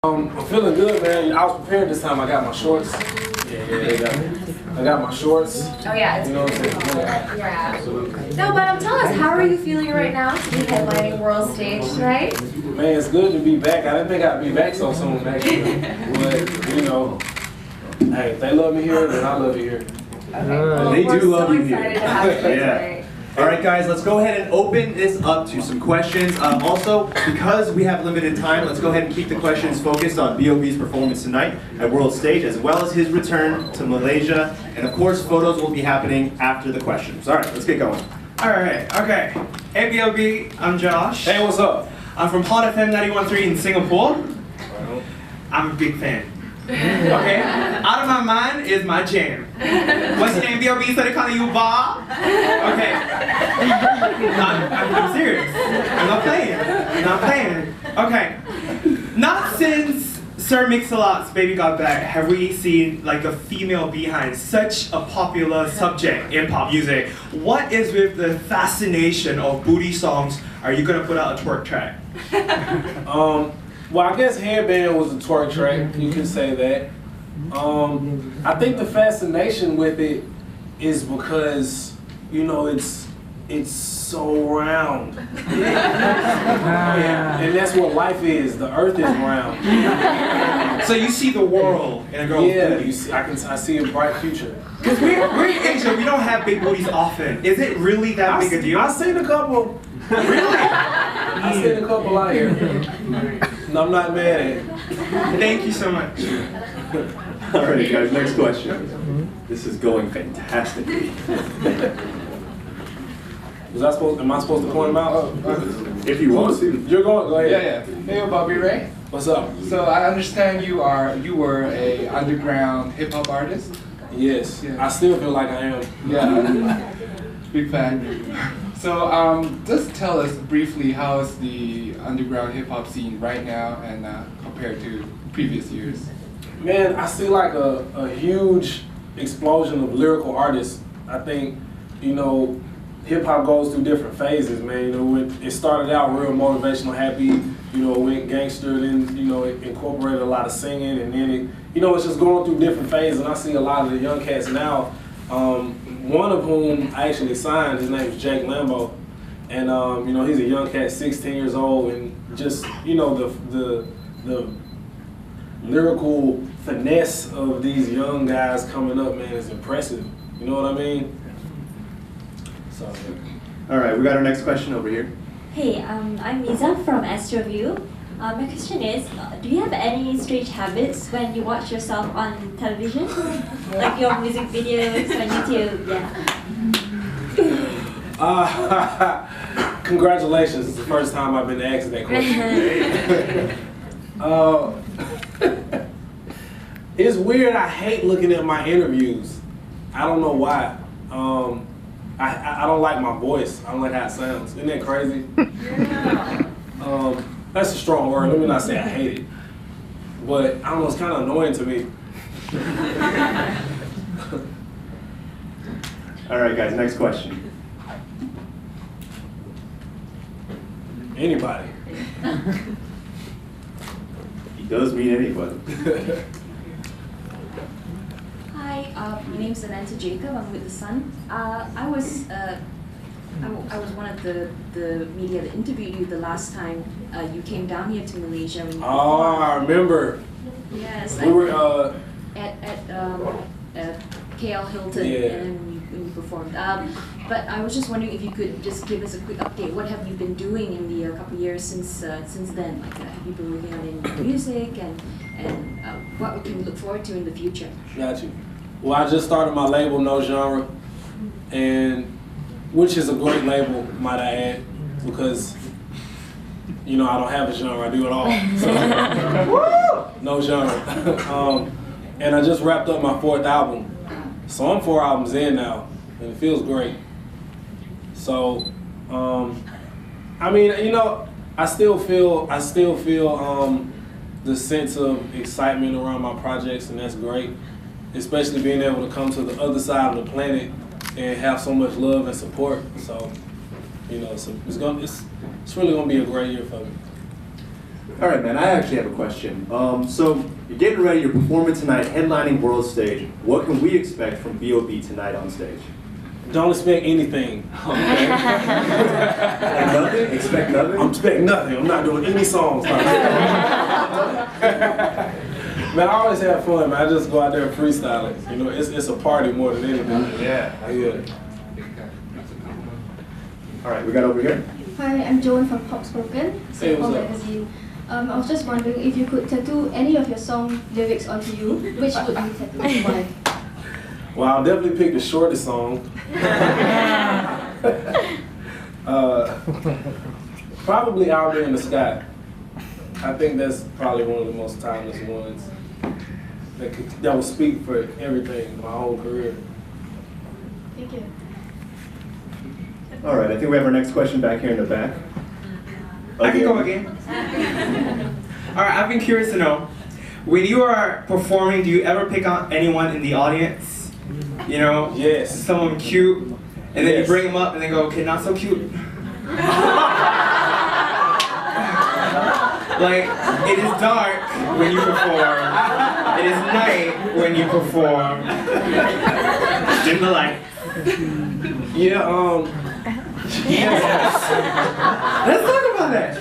I'm feeling good, man. I was prepared this time. I got my shorts. I got my shorts. Oh yeah, it's yeah. No, but tell us, how are you feeling right now to be headlining World Stage, right? Man, it's good to be back. I didn't think I'd be back so soon, actually. But you know, hey, if they love me here, then I love you here. Okay. Well, they do love you here. To have you Yeah. All right, guys, let's go ahead and open this up to some questions. Also, because we have limited time, let's go ahead and keep the questions focused on B.O.B's performance tonight at World Stage, as well as his return to Malaysia. And of course, photos will be happening after the questions. All right, let's get going. All right, okay. Hey B.O.B, I'm Josh. Hey, what's up? I'm from Hot FM 91.3 in Singapore. I'm a big fan. Okay, Out of My Mind is my jam. What's your name, B.O.B? So they call you Bob? Okay. I'm serious. I'm not playing. Okay. Not since Sir Mix-a-Lot's Baby Got Back have we seen like a female behind such a popular subject in pop music. What is with the fascination of booty songs? Are you gonna put out a twerk track? Well, I guess Headband was a twerk track. You can say that. I think the fascination with it is because, you know, it's so round. And that's what life is. The earth is round. So you see the world in a girl's booty. You see, I see a bright future. Because we're in Asia, we don't have big booties often. Is it really that big a deal? I've seen a couple. Really? I've seen a couple out here. No, I'm not mad at it. Thank you so much. All right, guys, next question. This is going fantastically. Am I supposed to point them out? If you want to. You're going. Go ahead. Yeah. Hey, Bobby Ray. What's up? So I understand you were a underground hip hop artist. Yes. Yeah. I still feel like I am. Yeah. Big fan. So just tell us briefly how is the underground hip hop scene right now and compared to previous years. Man, I see like a huge explosion of lyrical artists. I think, you know, hip hop goes through different phases, man. You know, it started out real motivational, happy, you know, went gangster, then, you know, it incorporated a lot of singing, and then it, you know, it's just going through different phases. And I see a lot of the young cats now, one of whom I actually signed, his name is Jake Lambo. And, you know, he's a young cat, 16 years old, and just, you know, the lyrical finesse of these young guys coming up, man, is impressive. You know what I mean? So. All right, we got our next question over here. Hey, I'm Iza from Astroview. My question is, do you have any strange habits when you watch yourself on television? Like your music videos on YouTube, yeah. Congratulations, it's the first time I've been asked that question. It's weird, I hate looking at my interviews. I don't know why. I don't like my voice. I don't like how it sounds. Isn't that crazy? Yeah. That's a strong word. Let me not say I hate it. But I don't know, it's kind of annoying to me. All right, guys, next question. Anybody. He does mean anybody. Hi, my name is Ananta Jacob. I'm with The Sun. I was one of the media that interviewed you the last time you came down here to Malaysia. When you I remember. Yes. We were at KL Hilton, yeah. And when you performed. But I was just wondering if you could just give us a quick update. What have you been doing in the couple years since then? Like, have you been working on any music, and what can we look forward to in the future? Got you. Well, I just started my label, No Genre, and which is a great label, might I add, because, you know, I don't have a genre, I do it all. So, no genre. And I just wrapped up my 4th album. So I'm 4 albums in now, and it feels great. So, I mean, you know, I still feel the sense of excitement around my projects, and that's great. Especially being able to come to the other side of the planet and have so much love and support. So, you know, it's really gonna be a great year for me. All right, man, I actually have a question. So you're getting ready, you're performing tonight, headlining World Stage. What can we expect from B.O.B tonight on stage? Don't expect anything. Like nothing? Expect nothing? I'm expecting nothing. I'm not doing any songs. Man, I always have fun, man. I just go out there and freestyle it. You know, it's a party more than anything. Yeah. Yeah. All right, we got over here. Hi, I'm Joan from Pop Spoken, Hey, what's Singapore up? Magazine. I was just wondering if you could tattoo any of your song lyrics onto you, which would you tattoo and why? Well, I'll definitely pick the shortest song. Probably Out There in the Sky. I think that's probably one of the most timeless ones that will speak for everything, my whole career. Thank you. All right, I think we have our next question back here in the back. I can go again. All right, I've been curious to know, when you are performing, do you ever pick on anyone in the audience? You know, Yes. someone cute, and then you Yes. bring them up and then go, okay, not so cute. Like, it is dark when you perform. It is night when you perform. Dim the light. Yeah, Let's talk about that.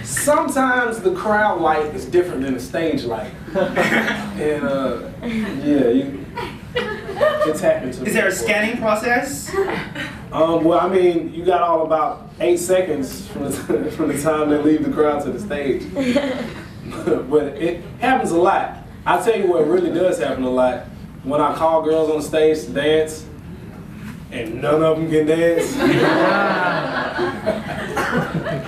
sometimes the crowd light is different than the stage light. And yeah, it's happened to me Is there a before. scanning process? Well, I mean, you got all about 8 seconds from the time they leave the crowd to the stage. But it happens a lot. I'll tell you what really does happen a lot. When I call girls on the stage to dance, and none of them can dance,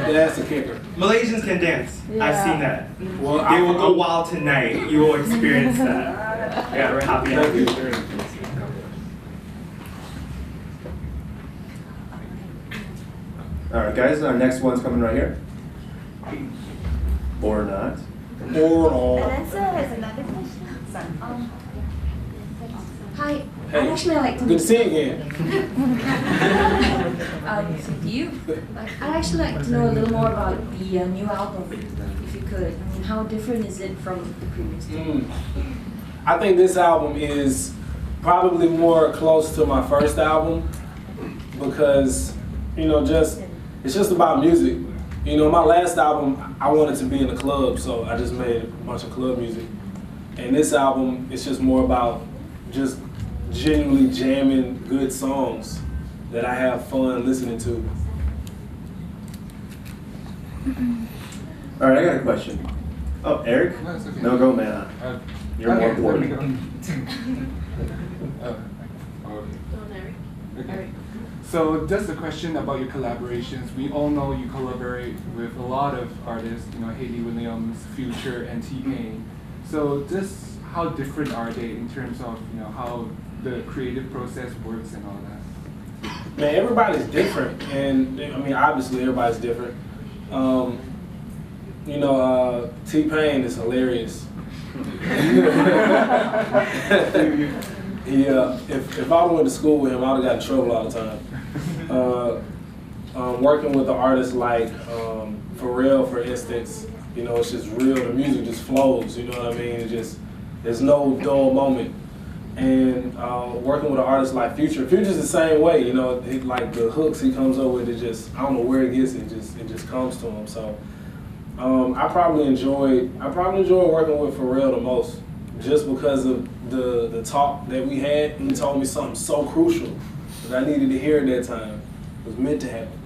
that's a kicker. Malaysians can dance. I've seen that. Well, They will go wild tonight. You will experience that. Yeah, we're happy. Thank you. All right, guys, our next one's coming right here. Or not. Or Vanessa has another question. Hi, Hey, I'd actually like to good to see you again. I'd actually like to know a little more about the new album, if you could. I mean, how different is it from the previous two? I think this album is probably more close to my first album because, you know, it's just about music. You know, my last album, I wanted to be in the club, so I just made a bunch of club music. And this album, it's just more about just genuinely jamming good songs that I have fun listening to. All right, I got a question. Oh, Eric? No, it's okay. No, go, man. You're more important. Okay. So just a question about your collaborations. We all know you collaborate with a lot of artists, you know, Hayley Williams, Future, and T-Pain. So just how different are they in terms of, you know, how the creative process works and all that? Man, everybody's different, and I mean, obviously everybody's different. You know, T-Pain is hilarious. If I went to school with him, I would have got in trouble all the time. Working with an artist like Pharrell, for instance, you know, it's just real. The music just flows. You know what I mean? It just there's no dull moment. And working with an artist like Future's the same way. You know, like the hooks he comes up with, it just I don't know where it gets. It just comes to him. So I probably enjoy working with Pharrell the most, just because of the talk that we had. He told me something so crucial that I needed to hear at that time. It was meant to happen.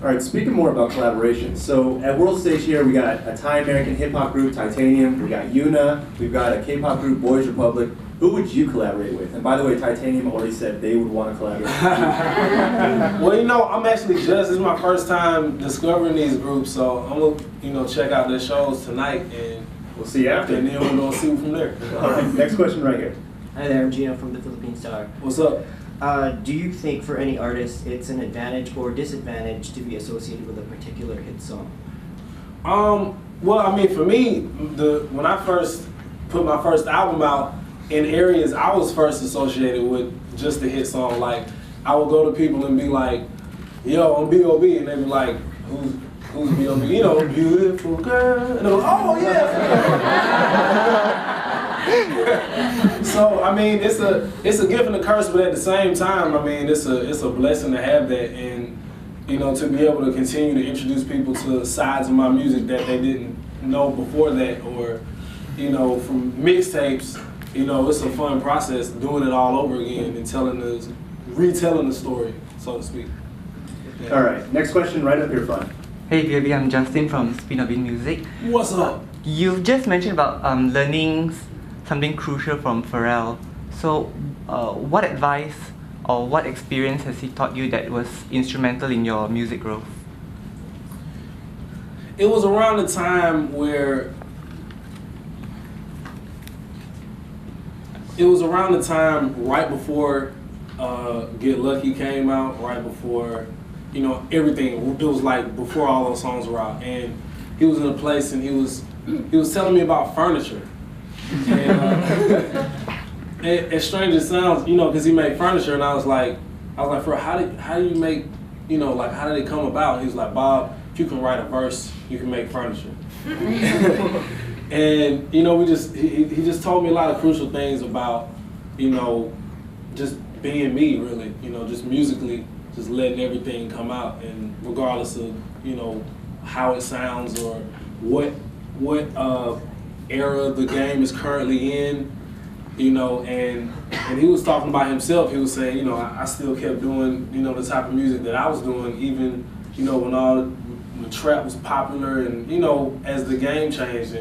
All right, speaking more about collaborations. So at World Stage here, we got a Thai American hip hop group, Titanium. We got Yuna. We've got a K-pop group, Boys Republic. Who would you collaborate with? And by the way, Titanium already said they would want to collaborate with you. Well, you know, I'm actually this is my first time discovering these groups, so I'm gonna, you know, check out their shows tonight, and We'll see you after. then we're gonna see from there. All right, next question right here. Hi there, I'm Gino from the Philippine Star. What's up? Do you think for any artist it's an advantage or disadvantage to be associated with a particular hit song? Well, I mean, for me, when I first put my first album out, in areas I was first associated with just the hit song. Like, I would go to people and be like, yo, I'm B.O.B, and they'd be like, who's B.O.B? You know, beautiful girl. And I was, oh yeah. So I mean, it's a gift and a curse, but at the same time, I mean, it's a blessing to have that, and you know, to be able to continue to introduce people to sides of my music that they didn't know before that, or you know, from mixtapes. You know, it's a fun process doing it all over again and retelling the story, so to speak. Yeah. All right, next question right up here front. Hey B.O.B, I'm Justin from Spin of It Music. What's up? You just mentioned about learning something crucial from Pharrell. So what advice or what experience has he taught you that was instrumental in your music growth? It was around the time where right before Get Lucky came out, right before, you know, everything. It was like before all those songs were out, and he was in a place and he was telling me about furniture. And as strange as it sounds, you know, because he made furniture, and I was like, bro, how do you make, you know, like how did it come about? He was like, Bob, if you can write a verse, you can make furniture. And you know, he just told me a lot of crucial things about, you know, just being me, really. You know, just musically, just letting everything come out, and regardless of, you know, how it sounds or what era the game is currently in, you know. And he was talking about himself. He was saying, you know, I still kept doing, you know, the type of music that I was doing, even, you know, when the trap was popular, and you know, as the game changed,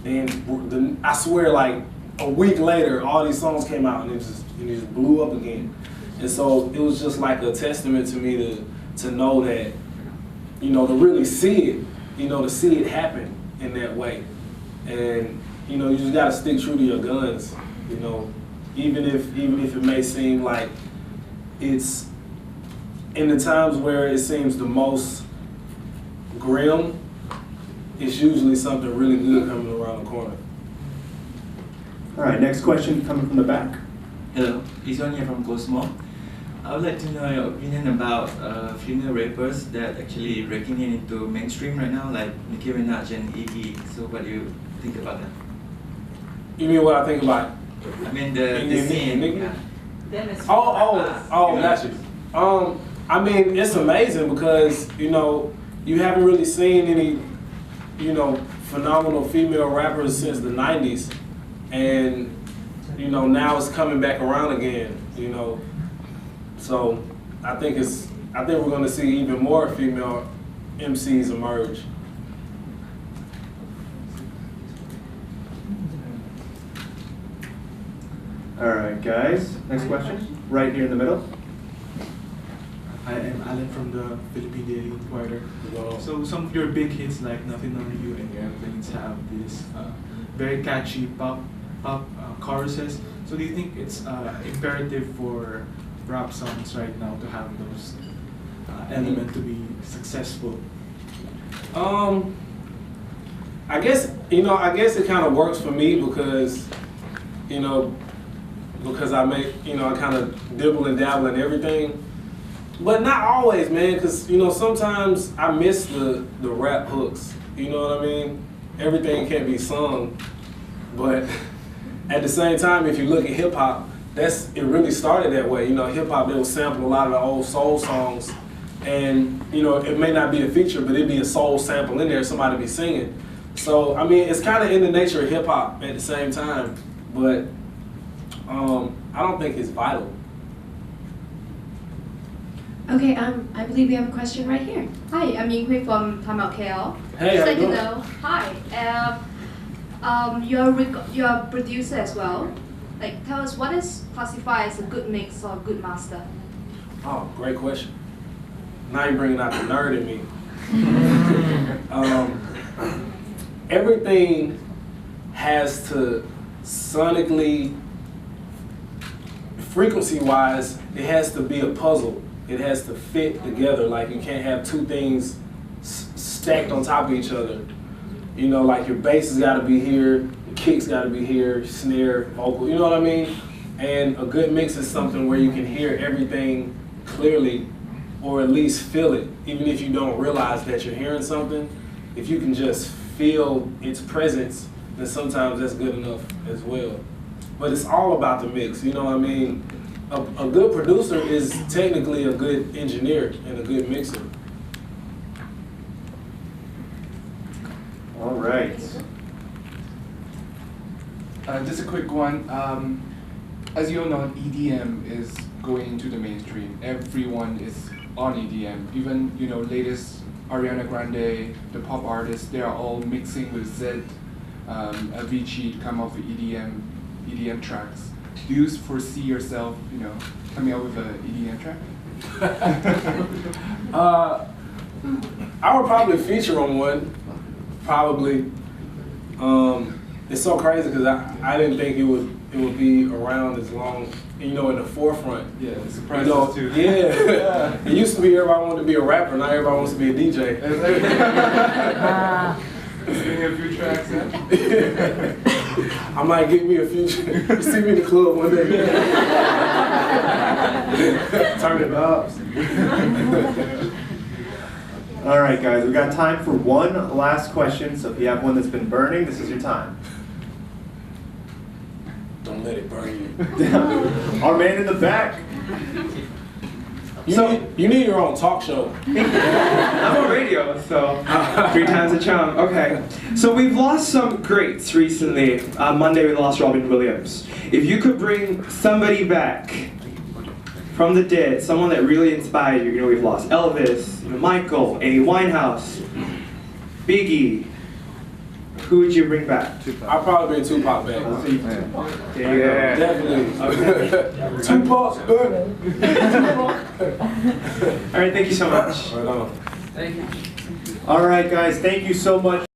and I swear, like a week later, all these songs came out, and it just blew up again. And so it was just like a testament to me to know that, you know, to really see it, you know, to see it happen in that way. And you know, you just gotta stick true to your guns, you know, even if it may seem like it's in the times where it seems the most grim, it's usually something really good coming around the corner. All right, next question coming from the back. Hello, Izon here from Cosmo. I would like to know your opinion about female rappers that actually breaking into mainstream right now, like Nicki Minaj and Iggy. So what do you think about that? You mean what I think about? I mean the scene. Yeah. Gotcha. I mean, it's amazing because, you know, you haven't really seen any, you know, phenomenal female rappers since the 90s. And, you know, now it's coming back around again, you know. So I think we're gonna see even more female MCs emerge. All right, guys, next question, right here in the middle. I am Alan from the Philippine Daily Inquirer. So some of your big hits like Nothing on You and Airplanes have this very catchy pop choruses. So do you think it's imperative for rap songs right now to have those elements to be successful? I guess it kind of works for me because, you know, because I kind of dibble and dabble in everything. But not always, man, because, you know, sometimes I miss the rap hooks, you know what I mean? Everything can't be sung, but at the same time, if you look at hip hop, it really started that way. You know, hip hop, they would sample a lot of the old soul songs, and, you know, it may not be a feature, but it'd be a soul sample in there, somebody be singing. So, I mean, it's kind of in the nature of hip hop at the same time, but I don't think it's vital. Okay, I believe we have a question right here. Hi, I'm Ying Hui from Time Out KL. Hey, Just how like you to doing? know, hi, you're a producer as well. Like, tell us what is classified as a good mix or a good master? Oh, great question. Now you're bringing out the nerd in me. Everything has to sonically, frequency-wise, it has to be a puzzle. It has to fit together. Like, you can't have two things stacked on top of each other. You know, like your bass has got to be here, the kicks got to be here, snare, vocal, you know what I mean? And a good mix is something where you can hear everything clearly or at least feel it, even if you don't realize that you're hearing something. If you can just feel its presence, then sometimes that's good enough as well. But it's all about the mix, you know what I mean? A good producer is technically a good engineer and a good mixer. All right. Just a quick one. As you all know, EDM is going into the mainstream. Everyone is on EDM. Even latest Ariana Grande, the pop artists, they are all mixing with Zed, Avicii to come up with EDM tracks. Do you foresee yourself, coming up with an EDM track? I would probably feature on one, probably. It's so crazy because I didn't think it would be around as long, in the forefront. Yeah, it surprises us too. Yeah. It used to be everybody wanted to be a rapper, now everybody wants to be a DJ. Sing a few tracks, huh? I might get me a feature. You see me in the club one day. Turn it up. All right, guys, we got time for one last question. So if you have one that's been burning, this is your time. Don't let it burn you. Our man in the back. You need your own talk show. I'm on radio, so 3 times a charm. Okay. So we've lost some greats recently. Monday we lost Robin Williams. If you could bring somebody back from the dead, someone that really inspired you, we've lost Elvis, Michael, Amy Winehouse, Biggie. Who would you bring back? I'll probably bring Tupac back. Yeah. Definitely. Okay. Tupac's back. All right, thank you so much. Right on. All right, guys, thank you so much.